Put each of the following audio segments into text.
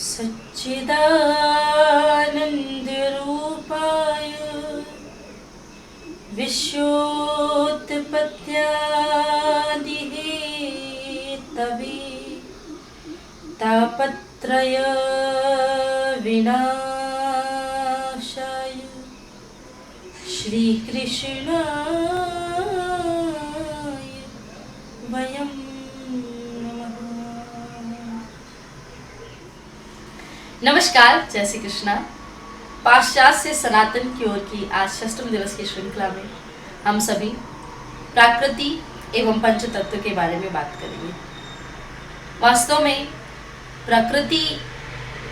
सच्चिदानन्दरूपाय विश्वोत्पत्त्यादिहेतवे तापत्रय विनाशाय श्रीकृष्णाय वयं नमस्कार। जय श्री कृष्णा। पाश्चात्य से सनातन की ओर की आज षष्ठम दिवस की श्रृंखला में हम सभी प्रकृति एवं पंच तत्व के बारे में बात करेंगे। वास्तव में प्रकृति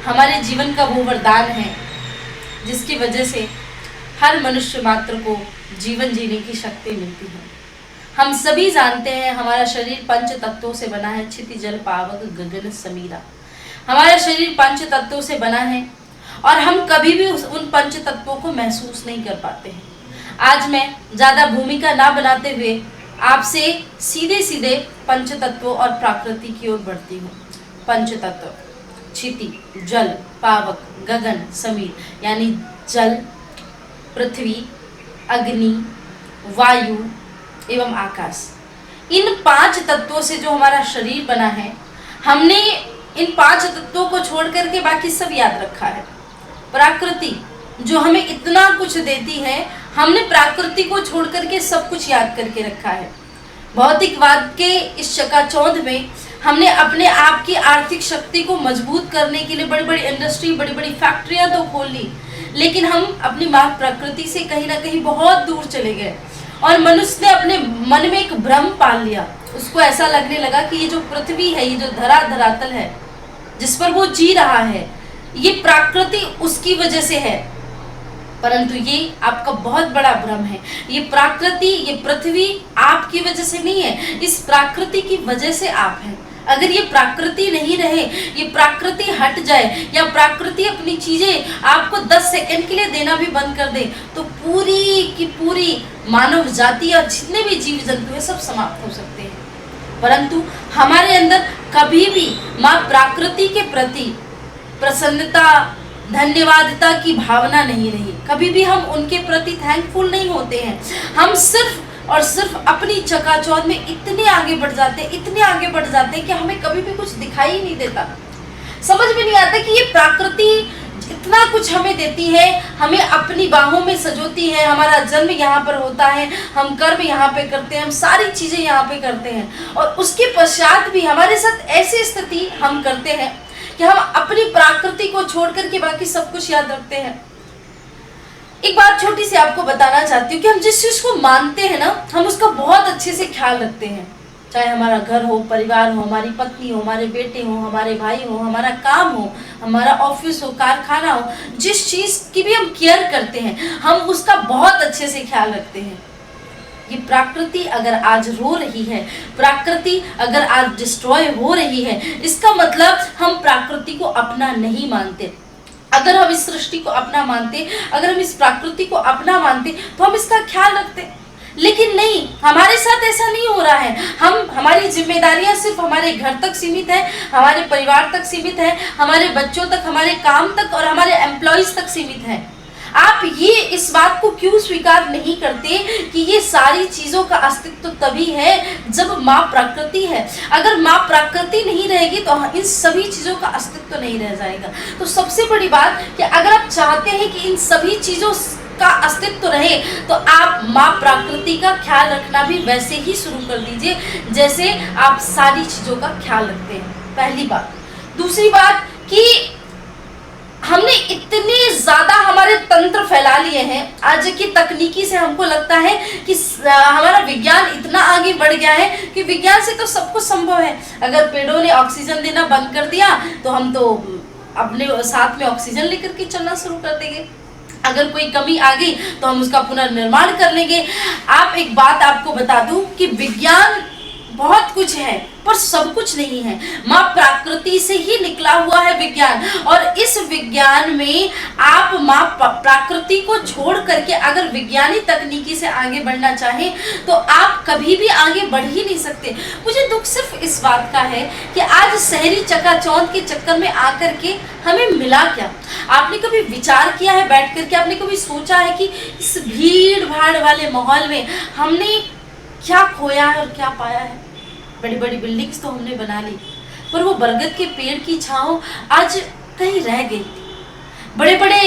हमारे जीवन का वो वरदान है जिसकी वजह से हर मनुष्य मात्र को जीवन जीने की शक्ति मिलती है। हम सभी जानते हैं हमारा शरीर पंच तत्वों से बना है, क्षिति जल पावक गगन समीरा। हमारा शरीर पंच तत्वों से बना है और हम कभी भी उन पंच तत्वों को महसूस नहीं कर पाते हैं। आज मैं ज्यादा भूमिका ना बनाते हुए आपसे सीधे सीधे पंच तत्वों और प्रकृति की ओर बढ़ती हूँ। पंच तत्व क्षिति जल पावक गगन समीर यानी जल, पृथ्वी, अग्नि, वायु एवं आकाश। इन पांच तत्वों से जो हमारा शरीर बना है, हमने इन पांच तत्वों को छोड़ करके बाकी सब याद रखा है। प्रकृति जो हमें इतना कुछ देती है, हमने प्रकृति को छोड़ करके सब कुछ याद करके रखा है। भौतिकवाद के इस चकाचौंध में हमने अपने आप की आर्थिक शक्ति को मजबूत करने के लिए बड़ी बड़ी इंडस्ट्री, बड़ी बड़ी फैक्ट्रियां तो खोल ली, लेकिन हम अपनी माँ प्रकृति से कहीं ना कहीं बहुत दूर चले गए और मनुष्य ने अपने मन में एक भ्रम पाल लिया। उसको ऐसा लगने लगा कि ये जो पृथ्वी है, ये जो धरातल है जिस पर वो जी रहा है, ये प्रकृति उसकी वजह से है। परंतु ये आपका बहुत बड़ा भ्रम है। ये प्रकृति, ये पृथ्वी आपकी वजह से नहीं है, इस प्रकृति की वजह से आप हैं। अगर ये प्रकृति नहीं रहे, ये प्रकृति हट जाए या प्रकृति अपनी चीजें आपको 10 सेकंड के लिए देना भी बंद कर दे, तो पूरी की पूरी मानव जाति और जितने भी जीव जंतु है सब समाप्त हो सकते हैं। परंतु हमारे अंदर कभी भी माँ प्रकृति के प्रति प्रसन्नता, धन्यवादता की भावना नहीं रही। कभी भी हम उनके प्रति थैंकफुल नहीं होते हैं। हम सिर्फ और सिर्फ अपनी चकाचौंध में इतने आगे बढ़ जाते हैं, इतने आगे बढ़ जाते हैं कि हमें कभी भी कुछ दिखाई ही नहीं देता। समझ में नहीं आता कि ये प्रकृति इतना कुछ हमें देती है, हमें अपनी बाहों में सजोती है, हमारा जन्म यहाँ पर होता है, हम कर्म यहाँ पे करते हैं, हम सारी चीजें यहाँ पे करते हैं और उसके पश्चात भी हमारे साथ ऐसी स्थिति हम करते हैं कि हम अपनी प्रकृति को छोड़ करके बाकी सब कुछ याद रखते हैं। एक बात छोटी सी आपको बताना चाहती हूँ कि हम जिस चीज को मानते हैं ना, हम उसका बहुत अच्छे से ख्याल रखते हैं। चाहे हमारा घर हो, परिवार हो, हमारी पत्नी हो, हमारे बेटे हो, हमारे भाई हो, हमारा काम हो, हमारा ऑफिस हो, कारखाना हो, जिस चीज की भी हम केयर करते हैं, हम उसका बहुत अच्छे से ख्याल रखते हैं। ये प्रकृति अगर आज रो रही है, प्रकृति अगर आज डिस्ट्रॉय हो रही है, इसका मतलब हम प्रकृति को अपना नहीं मानते। अगर हम इस सृष्टि को अपना मानते, अगर हम इस प्रकृति को अपना मानते, तो हम इसका ख्याल रखते। लेकिन नहीं, हमारे साथ ऐसा नहीं हो रहा है। हमारी जिम्मेदारियां सिर्फ हमारे घर तक सीमित है, हमारे परिवार तक सीमित है, हमारे बच्चों तक, हमारे काम तक और हमारे एम्प्लॉइज तक सीमित है। आप ये इस बात को क्यों स्वीकार नहीं करते कि ये सारी चीजों का अस्तित्व तभी है जब माँ प्रकृति है। अगर माँ प्रकृति नहीं रहेगी तो इन सभी चीजों का अस्तित्व नहीं रह जाएगा। तो सबसे बड़ी बात कि अगर आप चाहते हैं कि इन सभी चीजों का अस्तित्व रहे, तो आप माँ प्रकृति का ख्याल रखना भी वैसे ही शुरू कर दीजिए जैसे आप सारी चीजों का ख्याल रखते हैं। पहली बात। दूसरी बात कि हमने इतने ज्यादा हमारे तंत्र फैला लिए हैं आज की तकनीकी से। हमको लगता है कि हमारा विज्ञान इतना आगे बढ़ गया है कि विज्ञान से तो सब कुछ संभव है। अगर पेड़ों ने ऑक्सीजन देना बंद कर दिया तो हम तो अपने साथ में ऑक्सीजन लेकर के चलना शुरू कर देंगे। अगर कोई कमी आ गई तो हम उसका पुनर्निर्माण कर लेंगे। आप एक बात आपको बता दूं कि विज्ञान बहुत कुछ है पर सब कुछ नहीं है। माँ प्रकृति से ही निकला हुआ है विज्ञान, और इस विज्ञान में आप माँ प्रकृति को छोड़ करके अगर विज्ञानी तकनीकी से आगे बढ़ना चाहें तो आप कभी भी आगे बढ़ ही नहीं सकते। मुझे दुख सिर्फ इस बात का है कि आज शहरी चकाचौंध के चक्कर में आकर के हमें मिला क्या? आपने कभी विचार किया है बैठ करके? आपने कभी सोचा है कि इस भीड़ भाड़ वाले माहौल में हमने क्या खोया है और क्या पाया है? बड़ी बड़ी बिल्डिंग्स तो हमने बना ली, पर वो बरगद के पेड़ की छांव आज कहीं रह गई। बड़े बड़े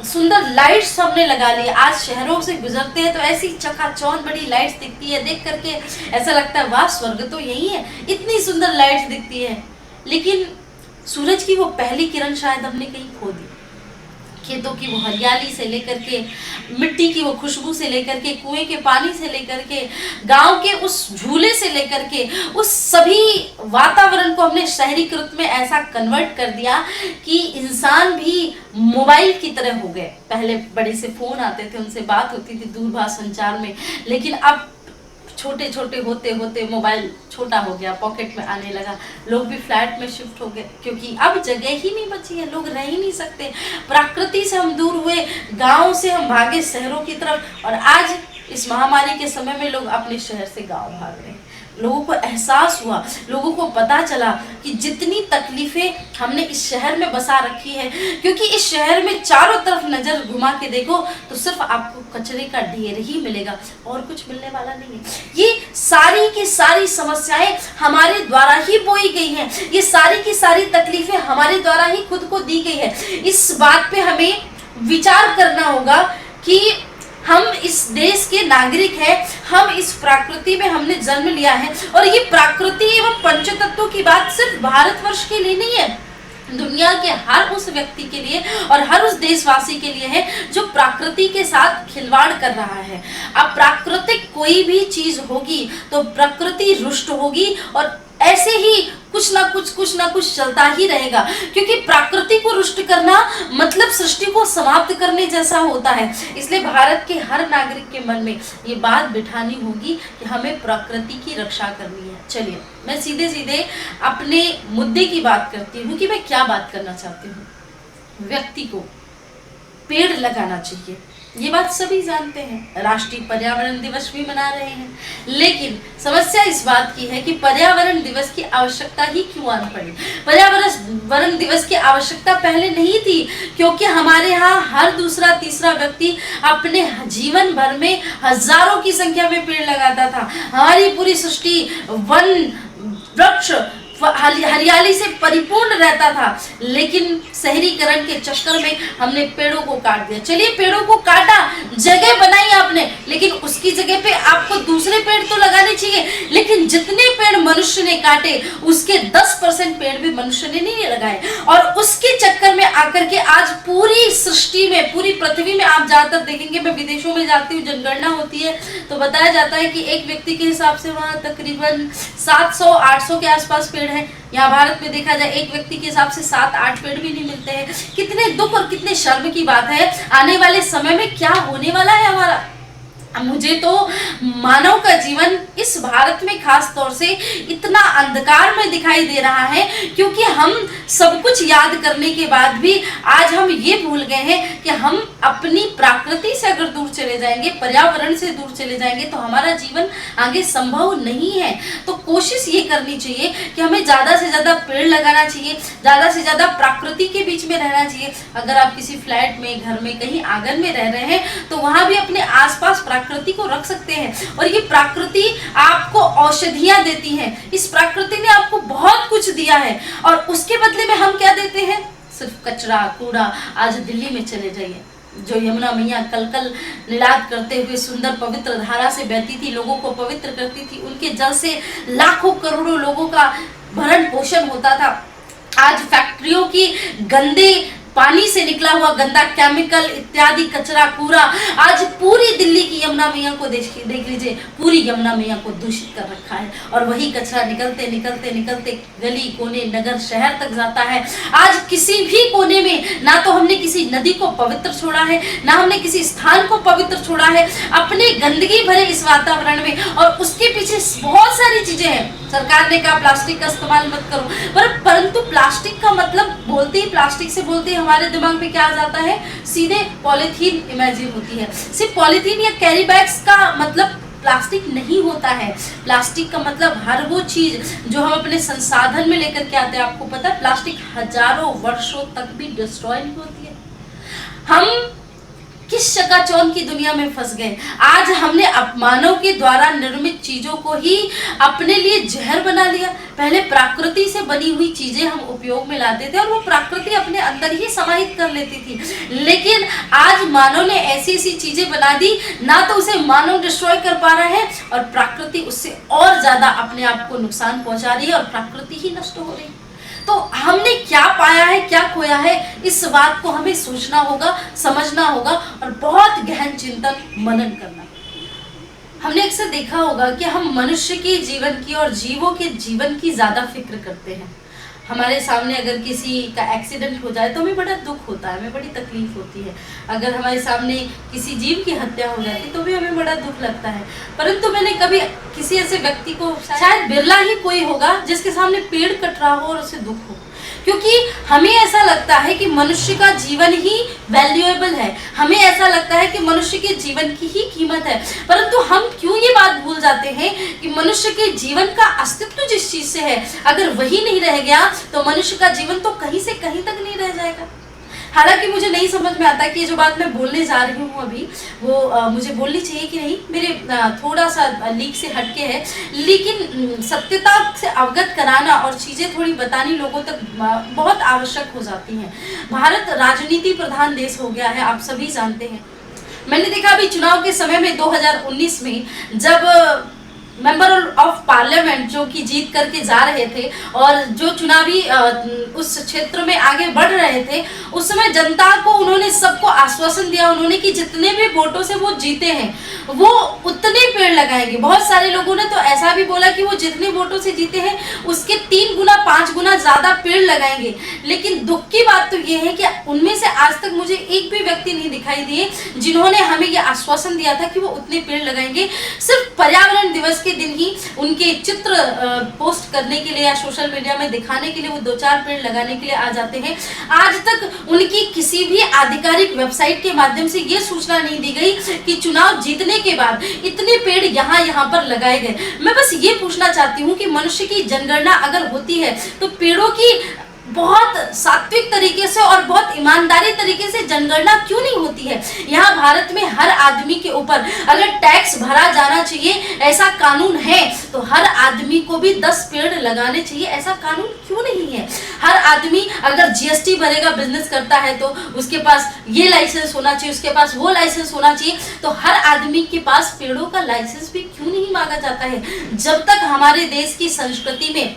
सुंदर लाइट्स हमने लगा ली, आज शहरों से गुजरते हैं तो ऐसी चकाचौंध बड़ी लाइट्स दिखती है, देख करके ऐसा लगता है वाह स्वर्ग तो यही है, इतनी सुंदर लाइट्स दिखती है। लेकिन सूरज की वो पहली किरण शायद हमने कहीं खो दी। खेतों की वो हरियाली से लेकर के, मिट्टी की वो खुशबू से लेकर के, कुएं के पानी से लेकर के, गांव के उस झूले से लेकर के, उस सभी वातावरण को हमने शहरीकृत में ऐसा कन्वर्ट कर दिया कि इंसान भी मोबाइल की तरह हो गए। पहले बड़े से फोन आते थे, उनसे बात होती थी दूरभाष संचार में, लेकिन अब छोटे छोटे होते होते मोबाइल छोटा हो गया, पॉकेट में आने लगा। लोग भी फ्लैट में शिफ्ट हो गए क्योंकि अब जगह ही नहीं बची है, लोग रह ही नहीं सकते। प्रकृति से हम दूर हुए, गांव से हम भागे शहरों की तरफ, और आज इस महामारी के समय में लोग अपने शहर से गांव भाग रहे हैं। लोगों को एहसास हुआ, लोगों को पता चला कि जितनी तकलीफें हमने इस शहर में बसा रखी है, क्योंकि इस शहर में चारों तरफ नजर घुमा के देखो तो सिर्फ आपको कचरे का ढेर ही मिलेगा और कुछ मिलने वाला नहीं है। ये सारी की सारी समस्याएं हमारे द्वारा ही बोई गई हैं, ये सारी की सारी तकलीफें हमारे द्वारा ही खुद को दी गई है। इस बात पे हमें विचार करना होगा कि हम इस देश के नागरिक हैं, हम इस प्रकृति में हमने जन्म लिया है, और ये प्रकृति एवं पंचतत्वों की बात सिर्फ भारतवर्ष के लिए नहीं है, दुनिया के हर उस व्यक्ति के लिए और हर उस देशवासी के लिए है जो प्रकृति के साथ खिलवाड़ कर रहा है। अब प्राकृतिक कोई भी चीज होगी तो प्रकृति रुष्ट होगी, और ऐसे ही कुछ ना कुछ चलता ही रहेगा, क्योंकि प्रकृति को रुष्ट करना मतलब सृष्टि को समाप्त करने जैसा होता है। इसलिए भारत के हर नागरिक के मन में ये बात बिठानी होगी कि हमें प्रकृति की रक्षा करनी है। चलिए मैं सीधे सीधे अपने मुद्दे की बात करती हूँ कि मैं क्या बात करना चाहती हूँ। व्यक्ति को पेड़ लगाना चाहिए, ये बात सभी जानते हैं, राष्ट्रीय पर्यावरण दिवस भी मना रहे हैं, लेकिन समस्या इस बात की है कि पर्यावरण दिवस की आवश्यकता ही क्यों आनी पड़ी। पर्यावरण दिवस की आवश्यकता पहले नहीं थी, क्योंकि हमारे यहाँ हर दूसरा तीसरा व्यक्ति अपने जीवन भर में हजारों की संख्या में पेड़ लगाता था। हमारी पूरी सृष्टि वन वृक्ष हरियाली से परिपूर्ण रहता था, लेकिन शहरीकरण के चक्कर में हमने पेड़ों को काट दिया। चलिए पेड़ों को काटा, जगह बनाई आपने, लेकिन उसकी जगह पे आपको दूसरे पेड़ तो लगाने चाहिए। लेकिन जितने पेड़ मनुष्य ने काटे उसके 10% पेड़ भी मनुष्य ने नहीं लगाए, और उसके चक्कर में आकर के आज पूरी सृष्टि में, पूरी पृथ्वी में आप ज्यादातर देखेंगे, मैं विदेशों में जाती हूँ, जनगणना होती है तो बताया जाता है कि एक व्यक्ति के हिसाब से वहाँ तकरीबन 700-800 के आसपास पेड़ है। यहाँ भारत में देखा जाए एक व्यक्ति के हिसाब से 7-8 पेड़ भी नहीं मिलते हैं। कितने दुख और कितने शर्म की बात है। आने वाले समय में क्या होने वाला है हमारा। मुझे तो मानव का जीवन इस भारत में खास तौर से इतना अंधकार में दिखाई दे रहा है, क्योंकि हम सब कुछ याद करने के बाद भी आज हम ये भूल गए हैं कि हम अपनी प्रकृति से अगर दूर चले जाएंगे, पर्यावरण से दूर चले जाएंगे तो हमारा जीवन आगे संभव नहीं है। तो कोशिश ये करनी चाहिए कि हमें ज़्यादा से ज़्यादा पेड़ लगाना चाहिए, ज़्यादा से ज़्यादा प्रकृति के बीच में रहना चाहिए। अगर आप किसी फ्लैट में, घर में, कहीं आंगन में रह रहे हैं तो वहाँ भी अपने आसपास प्रकृति को रख सकते हैं, और ये प्रकृति आपको औषधियां देती हैं। इस प्रकृति ने आपको बहुत कुछ दिया है, और उसके बदले में हम क्या देते हैं? सिर्फ कचरा, कूड़ा। आज दिल्ली में चले जाइए, जो यमुना मैया कल कल नीलाद करते हुए सुंदर पवित्र धारा से बहती थी, लोगों को पवित्र करती थी, उनके जल से लाखों करोड़ों लोगों का भरण पोषण होता था। आज फैक्ट्रियों की गंदे पानी से निकला हुआ गंदा केमिकल इत्यादि कचरा कूड़ा आज पूरी दिल्ली की यमुना मैया को देख लीजिए, पूरी यमुना मैया को दूषित कर रखा है। और वही कचरा निकलते निकलते निकलते गली कोने नगर शहर तक जाता है। आज किसी भी कोने में ना तो हमने किसी नदी को पवित्र छोड़ा है, ना हमने किसी स्थान को पवित्र छोड़ा है। अपने गंदगी भरे इस वातावरण में, और उसके पीछे बहुत सारी चीजें हैं। सरकार ने कहा प्लास्टिक का इस्तेमाल मत करो, परंतु प्लास्टिक का मतलब बोलते ही, प्लास्टिक से बोलते ही हमारे दिमाग में क्या आ जाता है, सीधे पॉलीथीन इमेजिन होती है। सिर्फ पॉलीथीन या कैरी बैग्स का मतलब प्लास्टिक नहीं होता है। प्लास्टिक का मतलब हर वो चीज जो हम अपने संसाधन में लेकर के आते हैं। आपको पता है प्लास्टिक हजारों वर्षों तक भी डिस्ट्रॉय नहीं होती है। हम किस चकाचौंध की दुनिया में फंस गए। आज हमने मानव के द्वारा निर्मित चीजों को ही अपने लिए जहर बना लिया। पहले प्रकृति से बनी हुई चीजें हम उपयोग में लाते थे और वो प्रकृति अपने अंदर ही समाहित कर लेती थी, लेकिन आज मानव ने ऐसी ऐसी चीजें बना दी, ना तो उसे मानव डिस्ट्रॉय कर पा रहा है और प्रकृति उससे और ज्यादा अपने आप को नुकसान पहुंचा रही है और प्रकृति ही नष्ट हो रही है। तो हमने क्या पाया है, क्या खोया है, इस बात को हमें सोचना होगा, समझना होगा और बहुत गहन चिंतन मनन करना। हमने अक्सर देखा होगा कि हम मनुष्य के जीवन की और जीवों के जीवन की ज्यादा फिक्र करते हैं। हमारे सामने अगर किसी का एक्सीडेंट हो जाए तो हमें बड़ा दुख होता है, हमें बड़ी तकलीफ होती है। अगर हमारे सामने किसी जीव की हत्या हो जाती तो भी हमें बड़ा दुख लगता है। परंतु मैंने कभी किसी ऐसे व्यक्ति को, शायद बिरला ही कोई होगा जिसके सामने पेड़ कट रहा हो और उसे दुख हो, क्योंकि हमें ऐसा लगता है कि मनुष्य का जीवन ही वैल्यूएबल है। हमें ऐसा लगता है कि मनुष्य के जीवन की ही कीमत है। परंतु हम क्यों ये बात भूल जाते हैं कि मनुष्य के जीवन का अस्तित्व जिस चीज से है, अगर वही नहीं रह गया तो मनुष्य का जीवन तो कहीं से कहीं तक नहीं रह जाएगा। हालांकि मुझे नहीं समझ में आता कि ये जो बात मैं बोलने जा रही हूँ अभी, वो मुझे बोलनी चाहिए कि नहीं। मेरे थोड़ा सा लीक से हटके है, लेकिन सत्यता से अवगत कराना और चीज़ें थोड़ी बतानी लोगों तक बहुत आवश्यक हो जाती हैं। भारत राजनीति प्रधान देश हो गया है, आप सभी जानते हैं। मैंने देखा अभी चुनाव के समय में 2019 में जब मेंबर ऑफ पार्लियामेंट जो कि जीत करके जा रहे थे और जो चुनावी उस क्षेत्र में आगे बढ़ रहे थे, उस समय जनता को उन्होंने सबको आश्वासन दिया उन्होंने कि जितने भी वोटों से वो जीते हैं वो उतने पेड़ लगाएंगे। बहुत सारे लोगों ने तो ऐसा भी बोला कि वो जितने वोटों से जीते हैं उसके 3 गुना 5 गुना ज्यादा पेड़ लगाएंगे। लेकिन दुख की बात तो ये है कि उनमें से आज तक मुझे एक भी व्यक्ति नहीं दिखाई दिए जिन्होंने हमें ये आश्वासन दिया था कि वो उतने पेड़ लगाएंगे। सिर्फ पर्यावरण दिवस के दिन ही उनके चित्र पोस्ट करने के लिए या सोशल मीडिया में दिखाने के लिए वो 2-4 पेड़ लगाने के लिए आ जाते हैं। आज तक उनकी किसी भी आधिकारिक वेबसाइट के माध्यम से ये सूचना नहीं दी गई कि चुनाव जीतने के बाद इतने पेड़ यहाँ पर लगाए गए। मैं बस ये पूछना चाहती हूँ कि मनुष्य की जनगणना अगर होती है तो पेड़ों की बहुत सात्विक तरीके से और बहुत ईमानदारी तरीके से जनगणना क्यों नहीं होती है। यहाँ भारत में हर आदमी के ऊपर अगर टैक्स भरा जाना चाहिए, ऐसा कानून है, तो हर आदमी को भी 10 पेड़ लगाने चाहिए, ऐसा कानून क्यों नहीं है। हर आदमी अगर जीएसटी भरेगा, बिजनेस करता है, तो उसके पास ये लाइसेंस होना चाहिए, उसके पास वो लाइसेंस होना चाहिए। तो हर आदमी के पास पेड़ों का लाइसेंस भी क्यों नहीं मांगा जाता है। जब तक हमारे देश की संस्कृति में,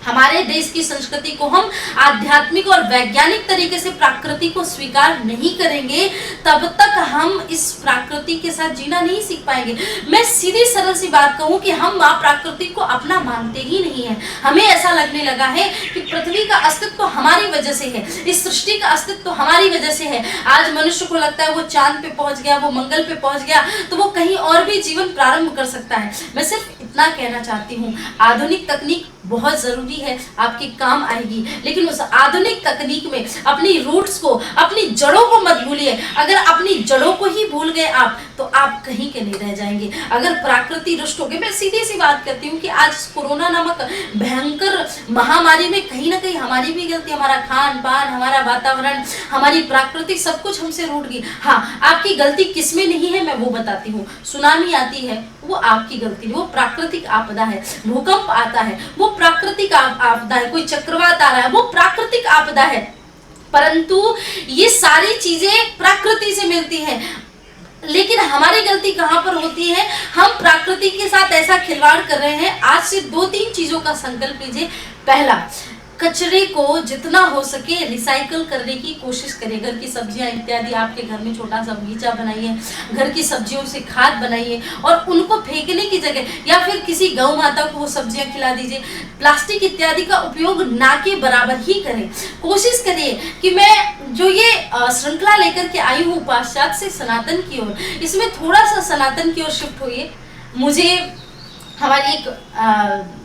हमारे देश की संस्कृति को हम आध्यात्मिक और वैज्ञानिक तरीके से प्रकृति को स्वीकार नहीं करेंगे, तब तक हम इस प्रकृति के साथ जीना नहीं सीख पाएंगे। मैं सीधी सरल सी बात कहूँ कि हम माँ प्रकृति को अपना मानते ही नहीं है। हमें ऐसा लगने लगा है कि पृथ्वी का अस्तित्व हमारी वजह से है, इस सृष्टि का अस्तित्व हमारी वजह से है। आज मनुष्य को लगता है वो चांद पे पहुंच गया, वो मंगल पे पहुंच गया, तो वो कहीं और भी जीवन प्रारंभ कर सकता है। मैं सिर्फ इतना कहना चाहती हूँ, आधुनिक तकनीक बहुत जरूरी है, आपके काम आएगी, लेकिन उस आधुनिक तकनीक में अपनी रूट्स को, अपनी जड़ों को मत भूलिए। अगर अपनी जड़ों को ही भूल गए आप, तो आप कहीं के नहीं रह जाएंगे। अगर प्रकृति रुष्ट हो गई, मैं सीधी सी बात करती हूँ कि आज कोरोना नामक भयंकर महामारी में कहीं ना कहीं हमारी भी गलती, हमारा खान पान, हमारा वातावरण, हमारी प्रकृति, सब कुछ हमसे रूठ गई। हाँ, आपकी गलती किसमें नहीं है मैं वो बताती हूँ। सुनामी आती है वो आपकी गलती नहीं, वो प्राकृतिक आपदा है। भूकंप आता है वो प्राकृतिक आपदा है। कोई चक्रवात आ रहा है वो प्राकृतिक आपदा है। परंतु ये सारी चीजें प्रकृति से मिलती हैं, लेकिन हमारी गलती कहाँ पर होती है, हम प्रकृति के साथ ऐसा खिलवाड़ कर रहे हैं। आज से 2-3 चीजों का संकल्प लीजिए। पहला, कचरे को जितना हो सके रिसाइकल करने की कोशिश करें। घर की सब्जियां इत्यादि आपके घर में छोटा सा बगीचा बनाइए, घर की सब्जियों से खाद बनाइए और उनको फेंकने की जगह या फिर किसी गौ माता को वो सब्जियां खिला दीजिए। प्लास्टिक इत्यादि का उपयोग ना के बराबर ही करें। कोशिश करिए कि मैं जो ये श्रृंखला लेकर के आई हूँ पाश्चात्य से सनातन की ओर, इसमें थोड़ा सा सनातन की ओर शिफ्ट होइए। मुझे हमारी एक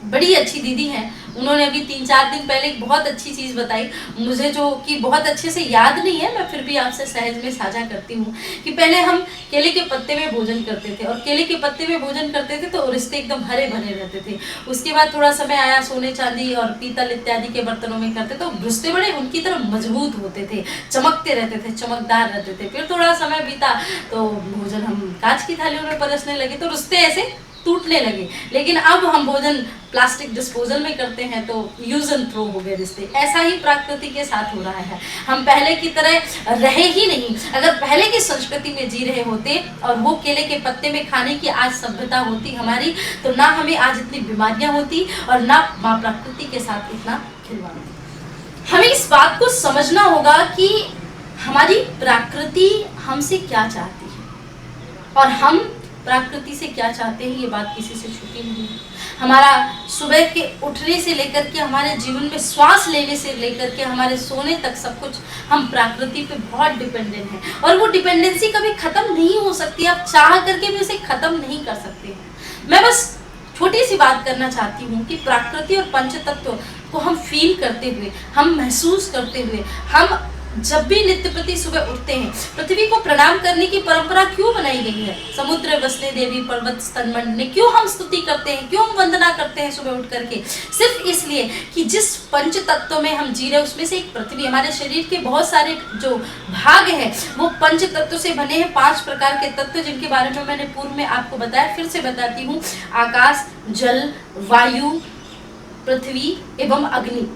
बड़ी अच्छी दीदी हैं, उन्होंने अभी 3-4 दिन पहले एक बहुत अच्छी चीज़ बताई मुझे, जो कि बहुत अच्छे से याद नहीं है, मैं फिर भी आपसे सहज में साझा करती हूँ कि पहले हम केले के पत्ते में भोजन करते थे और केले के पत्ते में भोजन करते थे तो रिश्ते एकदम हरे भरे रहते थे। उसके बाद थोड़ा समय आया, सोने चांदी और पीतल इत्यादि के बर्तनों में करते तो रिश्ते बड़े उनकी तरह मजबूत होते थे, चमकते रहते थे, चमकदार रहते थे। फिर थोड़ा समय बीता तो भोजन हम कांच की थालियों में परसने लगे तो रिश्ते ऐसे टूटने लगे। लेकिन अब हम भोजन प्लास्टिक डिस्पोजल में करते हैं तो यूज एंड थ्रो हो गए रिश्ते। ऐसा ही प्रकृति के साथ हो रहा है। हम पहले की तरह रहे ही नहीं। अगर पहले की संस्कृति में जी रहे होते और वो केले के पत्ते में खाने की आज सभ्यता होती हमारी, तो ना हमें आज इतनी बीमारियां होती और ना माँ प्रकृति के साथ इतना खिलवाड़। हमें इस बात को समझना होगा कि हमारी प्रकृति हमसे क्या चाहती है और हम प्रकृति से क्या चाहते हैं, ये बात किसी से छुपी नहीं है। हमारा सुबह के उठने से लेकर के हमारे जीवन में श्वास लेने से लेकर के हमारे सोने तक सब कुछ हम प्रकृति पे बहुत डिपेंडेंट हैं और वो डिपेंडेंसी कभी खत्म नहीं हो सकती। आप चाह करके भी उसे खत्म नहीं कर सकते हैं। मैं बस छोटी सी बात करना चाहती हूँ कि प्रकृति और पंचतत्व को हम फील करते हुए, हम महसूस करते हुए, हम जब भी नित्य प्रति सुबह उठते हैं, पृथ्वी को प्रणाम करने की परंपरा क्यों बनाई गई है? समुद्र वसने देवी पर्वत स्तन मंडने, क्यों हम स्तुति करते हैं, क्यों हम वंदना करते हैं सुबह उठ करके? सिर्फ इसलिए कि जिस पंच तत्व में हम जी रहे हैं उसमें से एक पृथ्वी, हमारे शरीर के बहुत सारे जो भाग हैं वो पंच तत्व से बने हैं। 5 प्रकार के तत्व जिनके बारे में मैंने पूर्व में आपको बताया, फिर से बताती हूँ। आकाश, जल, वायु, पृथ्वी एवं अग्नि,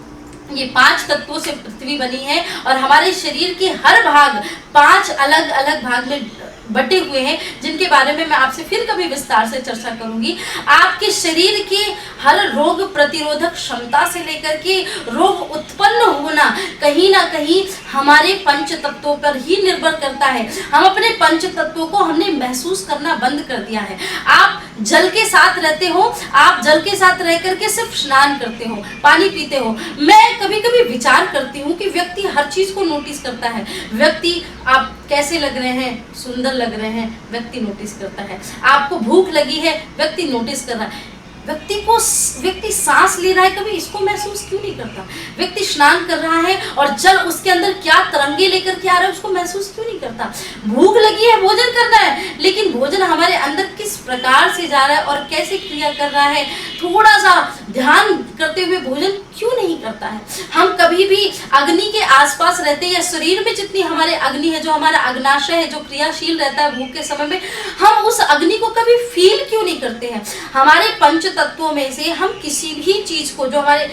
ये 5 तत्वों से पृथ्वी बनी है और हमारे शरीर के हर भाग 5 अलग अलग भाग में बटे हुए हैं, जिनके बारे में मैं आपसे फिर कभी विस्तार से चर्चा करूंगी। आपके शरीर के हर रोग प्रतिरोधक क्षमता से लेकर के रोग उत्पन्न होना कहीं ना कहीं हमारे पंच तत्वों पर ही निर्भर करता है। हम अपने पंच तत्वों को हमने महसूस करना बंद कर दिया है। आप जल के साथ रहते हो, आप जल के साथ रह करके सिर्फ स्नान करते हो, पानी पीते हो। मैं कभी कभी विचार करती हूँ कि व्यक्ति हर चीज को नोटिस करता है। व्यक्ति आप कैसे लग रहे हैं, सुंदर लग रहे हैं, व्यक्ति नोटिस करता है। आपको भूख लगी है, व्यक्ति नोटिस कर रहा है। व्यक्ति सांस ले रहा है, कभी इसको महसूस क्यों नहीं करता? व्यक्ति स्नान कर रहा है और जल उसके अंदर क्या तरंगे लेकर के आ रहा है उसको महसूस क्यों नहीं करता? भूख लगी है, भोजन करना है, लेकिन भोजन हमारे अंदर किस प्रकार से जा रहा है और कैसे क्रिया कर रहा है, थोड़ा सा ध्यान करते हुए भोजन क्यों नहीं करता है? हम कभी भी अग्नि के आसपास रहते हैं या शरीर में जितनी हमारे अग्नि है, जो हमारा अग्नाशय है, जो क्रियाशील रहता है भूख के समय में, हम उस अग्नि को कभी फील क्यों नहीं करते हैं? हमारे पंच तत्वों में से हम किसी भी चीज को, जो हमारे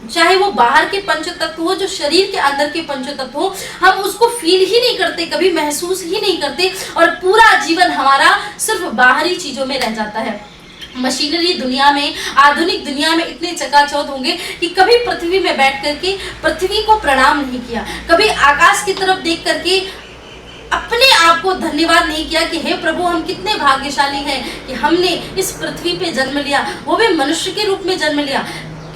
चाहे वो बाहर के पंच तत्व हो, जो शरीर के अंदर के पंच तत्व हो, हम उसको फील ही नहीं करते, कभी महसूस ही नहीं करते और पूरा जीवन हमारा सिर्फ बाहरी चीजों में रह जाता है। मशीनरी दुनिया में, आधुनिक दुनिया में इतने चकाचौंध होंगे कि कभी पृथ्वी में बैठ करके पृथ्वी को प्रणाम नहीं किया, कभी आकाश की तरफ देख करके अपने आप को धन्यवाद नहीं किया कि हे प्रभु, हम कितने भाग्यशाली हैं कि हमने इस पृथ्वी पे जन्म लिया, वो भी मनुष्य के रूप में जन्म लिया।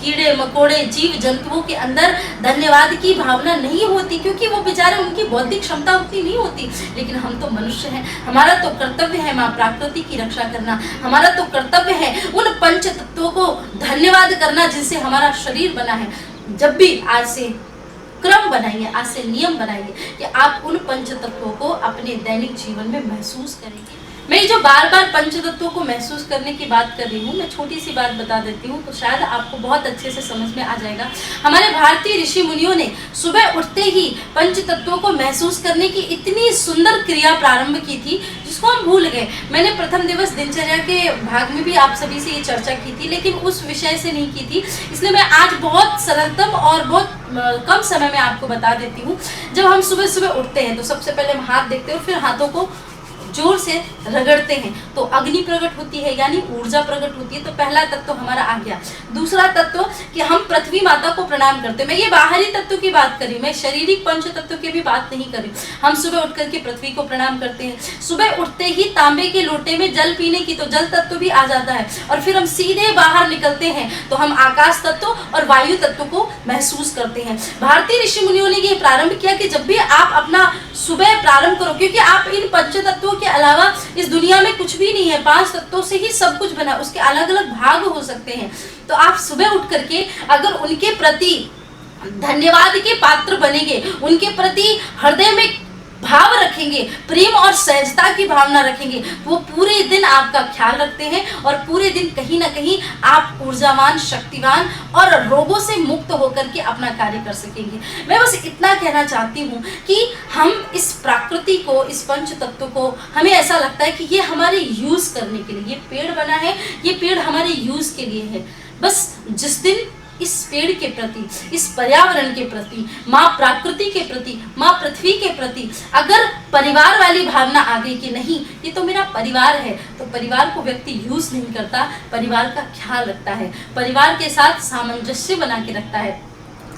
कीड़े मकोड़े जीव जंतुओं के अंदर धन्यवाद की भावना नहीं होती, क्योंकि वो बेचारे, उनकी बौद्धिक क्षमता उतनी नहीं होती। लेकिन हम तो मनुष्य हैं, हमारा तो कर्तव्य है माँ प्रकृति की रक्षा करना, हमारा तो कर्तव्य है उन पंच तत्वों को धन्यवाद करना जिनसे हमारा शरीर बना है। जब भी आज से क्रम बनाइए, आज से नियम बनाइए कि आप उन पंच तत्वों को अपने दैनिक जीवन में महसूस करेंगे। मैं जो बार बार पंच तत्वों को महसूस करने की बात कर रही हूँ, मैं छोटी सी बात बता देती हूँ तो शायद आपको बहुत अच्छे से समझ में आ जाएगा। हमारे भारतीय ऋषि मुनियों ने सुबह उठते ही पंच तत्वों को महसूस करने की इतनी सुंदर क्रिया प्रारंभ की थी जिसको हम भूल गए। मैंने प्रथम दिवस दिनचर्या के भाग में भी आप सभी से ये चर्चा की थी, लेकिन उस विषय से नहीं की थी, इसलिए मैं आज बहुत सरलतम और बहुत कम समय में आपको बता देती हूँ। जब हम सुबह सुबह उठते हैं तो सबसे पहले हम हाथ देखते हैं, फिर हाथों को जोर से रगड़ते हैं तो अग्नि प्रकट होती है, यानी ऊर्जा प्रकट होती है। तो पहला तत्व हमारा आ गया। दूसरा तत्व कि हम पृथ्वी माता को प्रणाम करते हैं। मैं ये बाहरी तत्व की बात करी, मैं शारीरिक पंच तत्व की भी बात नहीं करी। हम सुबह उठ करके पृथ्वी को प्रणाम करते हैं। सुबह उठते ही तांबे के लोटे में जल पीने की, तो जल तत्व भी आ जाता है। और फिर हम सीधे बाहर निकलते हैं तो हम आकाश तत्व और वायु तत्व को महसूस करते हैं। भारतीय ऋषि मुनियों ने ये प्रारंभ किया कि जब भी आप अपना सुबह प्रारंभ करो, क्योंकि आप इन पंच तत्वों के अलावा इस दुनिया में कुछ भी नहीं है, 5 तत्वों से ही सब कुछ बना, उसके अलग अलग भाग हो सकते हैं। तो आप सुबह उठ करके अगर उनके प्रति धन्यवाद के पात्र बनेंगे, उनके प्रति हृदय में भाव रखेंगे, प्रेम और सहजता की भावना रखेंगे, वो पूरे दिन आपका ख्याल रखते हैं और पूरे दिन कहीं ना कहीं आप ऊर्जावान, शक्तिवान और रोगों से मुक्त होकर के अपना कार्य कर सकेंगे। मैं बस इतना कहना चाहती हूँ कि हम इस प्रकृति को, इस पंच तत्व को, हमें ऐसा लगता है कि ये हमारे यूज करने के लिए, ये पेड़ बना है, ये पेड़ हमारे यूज के लिए है। बस जिस दिन इस पेड़ के प्रति, इस पर्यावरण के प्रति, माँ प्रकृति के प्रति, माँ पृथ्वी के प्रति अगर परिवार वाली भावना आ गई कि नहीं ये तो मेरा परिवार है, तो परिवार को व्यक्ति यूज नहीं करता, परिवार का ख्याल रखता है, परिवार के साथ सामंजस्य बना के रखता है।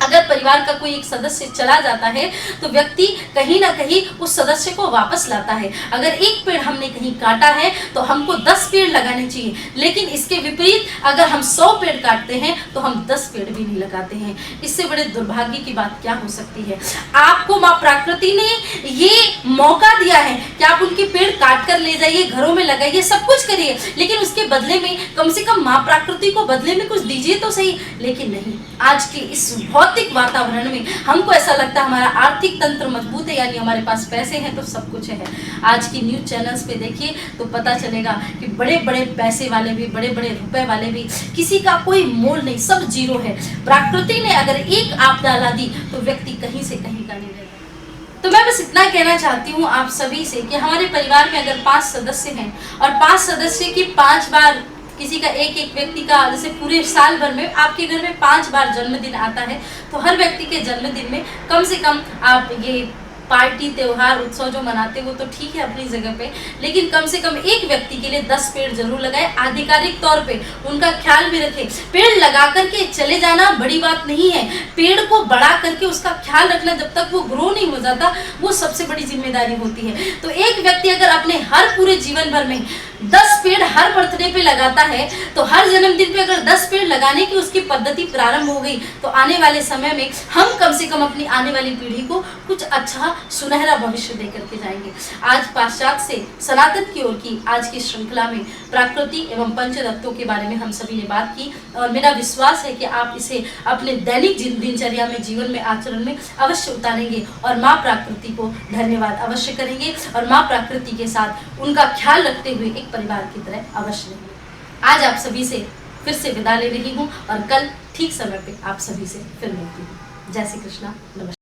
अगर परिवार का कोई एक सदस्य चला जाता है तो व्यक्ति कहीं ना कहीं उस सदस्य को वापस लाता है। अगर एक पेड़ हमने कहीं काटा है तो हमको 10 पेड़ लगाने चाहिए, लेकिन इसके विपरीत अगर हम 100 पेड़ काटते हैं तो हम 10 पेड़ भी नहीं लगाते हैं। इससे बड़े दुर्भाग्य की बात क्या हो सकती है। आपको माँ प्रकृति ने ये मौका दिया है कि आप उनके पेड़ काट कर ले जाइए, घरों में लगाइए, सब कुछ करिए, लेकिन उसके बदले में कम से कम माँ प्रकृति को बदले में कुछ दीजिए तो सही। लेकिन नहीं, आज के इस भौतिक वातावरण में हमको ऐसा लगता है हमारा आर्थिक तंत्र मजबूत है, यानी हमारे पास पैसे हैं तो सब कुछ है। आज की न्यूज चैनल्स पे देखिए तो पता चलेगा कि बड़े बड़े पैसे वाले भी, बड़े बड़े रुपए वाले भी, किसी का कोई मोल नहीं, सब जीरो है। प्रकृति ने अगर एक आपदा ला दी तो व्यक्ति कहीं से कहीं का नहीं रहता। तो मैं बस इतना कहना चाहती हूँ आप सभी से कि हमारे परिवार में अगर 5 सदस्य हैं और 5 सदस्य की 5 बार किसी का एक व्यक्ति का, जैसे पूरे साल भर में आपके घर में 5 बार जन्मदिन आता है, तो हर व्यक्ति के जन्मदिन में कम से कम आप ये पार्टी, त्योहार, उत्सव जो मनाते वो तो ठीक है अपनी जगह पे, लेकिन कम से कम एक व्यक्ति के लिए 10 पेड़ जरूर लगाए। आधिकारिक तौर पे उनका ख्याल भी रखें। पेड़ लगा करके चले जाना बड़ी बात नहीं है, पेड़ को बड़ा करके उसका ख्याल रखना, जब तक वो ग्रो नहीं हो जाता वो सबसे बड़ी जिम्मेदारी होती है। तो एक व्यक्ति अगर अपने हर पूरे जीवन भर में 10 पेड़ हर बर्थडे पे लगाता है, तो हर जन्मदिन पे अगर 10 पेड़ लगाने की उसकी पद्धति प्रारंभ हो गई तो आने वाले समय में हम कम से कम अपनी आने वाली पीढ़ी को कुछ अच्छा सुनहरा भविष्य दे करके जाएंगे। आज पाश्चात्य से सनातन की ओर की आज की श्रृंखला में प्रकृति एवं पंचतत्वों के बारे में हम सभी ने बात की, और मेरा विश्वास है कि आप इसे अपने दैनिक दिनचर्या में, जीवन में, आचरण में अवश्य उतारेंगे और माँ प्रकृति को धन्यवाद अवश्य करेंगे और माँ प्रकृति के साथ उनका ख्याल रखते हुए एक परिवार की तरह अवश्य रहेंगे। आज आप सभी से फिर से विदा ले रही हूँ और कल ठीक समय पे आप सभी से फिर मिलती हूँ। जय श्री कृष्णा, नमस्कार।